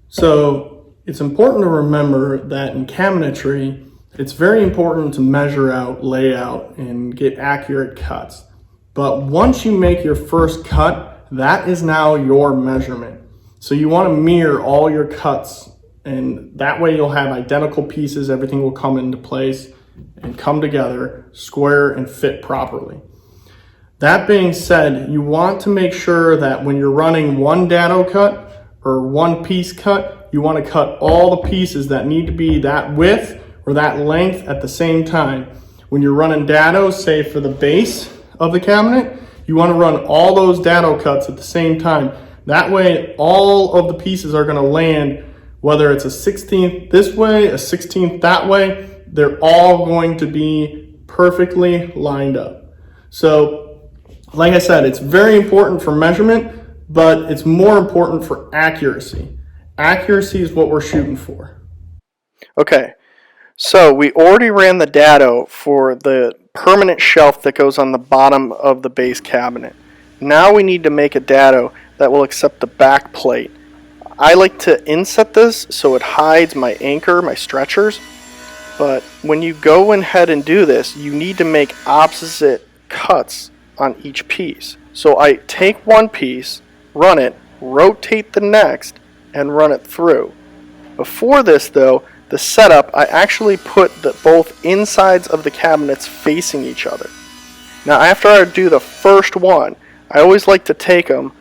So it's important to remember that in cabinetry, it's very important to measure out layout and get accurate cuts. But once you make your first cut, that is now your measurement. So you want to mirror all your cuts, and that way you'll have identical pieces, everything will come into place and come together, square and fit properly. That being said, you want to make sure that when you're running one dado cut or one piece cut, you want to cut all the pieces that need to be that width or that length at the same time. When you're running dados, say for the base of the cabinet, you want to run all those dado cuts at the same time. That way, all of the pieces are going to land, whether it's a 16th this way, a 16th that way, they're all going to be perfectly lined up. So, like I said, it's very important for measurement, but it's more important for accuracy. Accuracy is what we're shooting for. Okay, so we already ran the dado for the permanent shelf that goes on the bottom of the base cabinet. Now we need to make a dado that will accept the back plate. I like to inset this so it hides my anchor, my stretchers, but when you go ahead and do this, you need to make opposite cuts on each piece. So I take one piece, run it, rotate the next, and run it through. Before this though, the setup, I actually put both insides of the cabinets facing each other. Now after I do the first one, I always like to take them,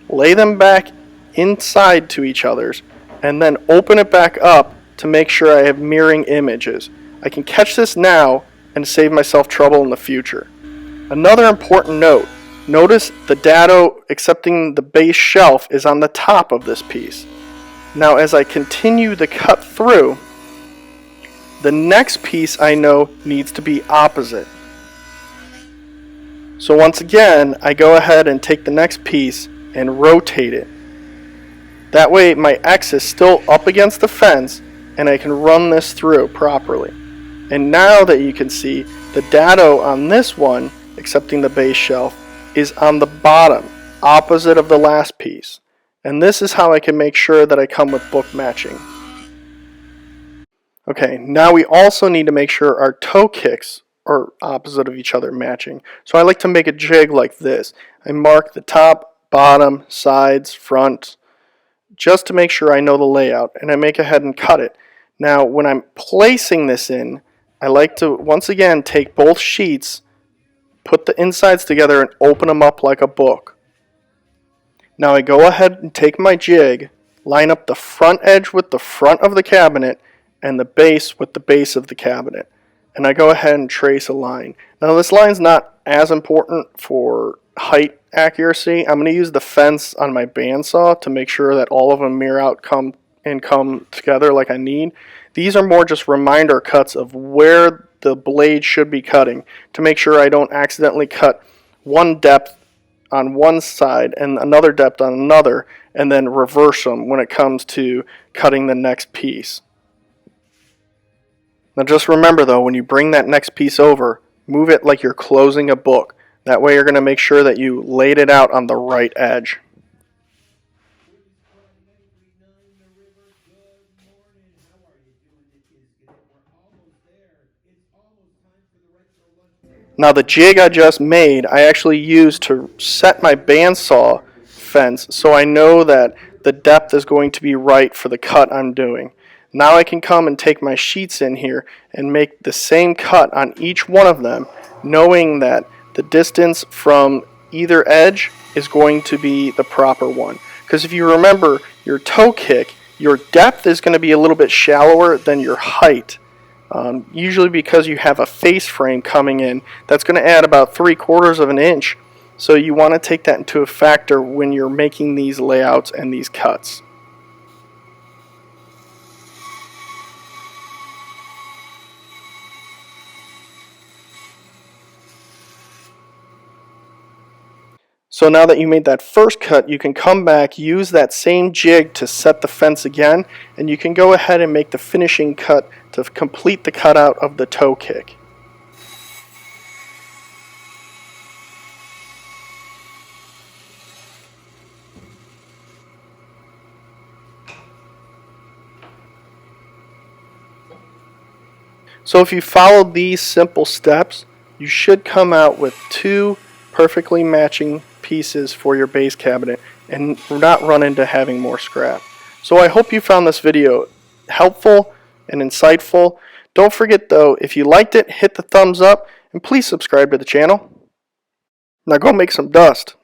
lay them back inside to each other's, and then open it back up to make sure I have mirroring images. I can catch this now and save myself trouble in the future. Another important note, notice the dado accepting the base shelf is on the top of this piece. Now as I continue the cut through, the next piece I know needs to be opposite. So once again, I go ahead and take the next piece and rotate it. That way my X is still up against the fence and I can run this through properly. And now that you can see, the dado on this one, accepting the base shelf, is on the bottom, opposite of the last piece. And this is how I can make sure that I come with book matching. Okay, now we also need to make sure our toe kicks are opposite of each other matching. So I like to make a jig like this. I mark the top, bottom, sides, front, just to make sure I know the layout, and I make ahead and cut it. Now when I'm placing this in, I like to once again take both sheets, put the insides together and open them up like a book. Now I go ahead and take my jig, line up the front edge with the front of the cabinet and the base with the base of the cabinet. And I go ahead and trace a line. Now this line's not as important for height accuracy. I'm going to use the fence on my bandsaw to make sure that all of them mirror out come together like I need. These are more just reminder cuts of where the blade should be cutting to make sure I don't accidentally cut one depth on one side and another depth on another and then reverse them when it comes to cutting the next piece. Now just remember though, when you bring that next piece over, move it like you're closing a book. That way you're going to make sure that you laid it out on the right edge. Now the jig I just made, I actually used to set my bandsaw fence so I know that the depth is going to be right for the cut I'm doing. Now I can come and take my sheets in here and make the same cut on each one of them, knowing that the distance from either edge is going to be the proper one. Because if you remember your toe kick, your depth is going to be a little bit shallower than your height. Usually because you have a face frame coming in, that's going to add about 3/4 of an inch. So you want to take that into a factor when you're making these layouts and these cuts. So now that you made that first cut, you can come back, use that same jig to set the fence again, and you can go ahead and make the finishing cut to complete the cutout of the toe kick. So if you follow these simple steps, you should come out with 2 perfectly matching pieces for your base cabinet and not run into having more scrap. So I hope you found this video helpful and insightful. Don't forget though, if you liked it, hit the thumbs up and please subscribe to the channel. Now go make some dust.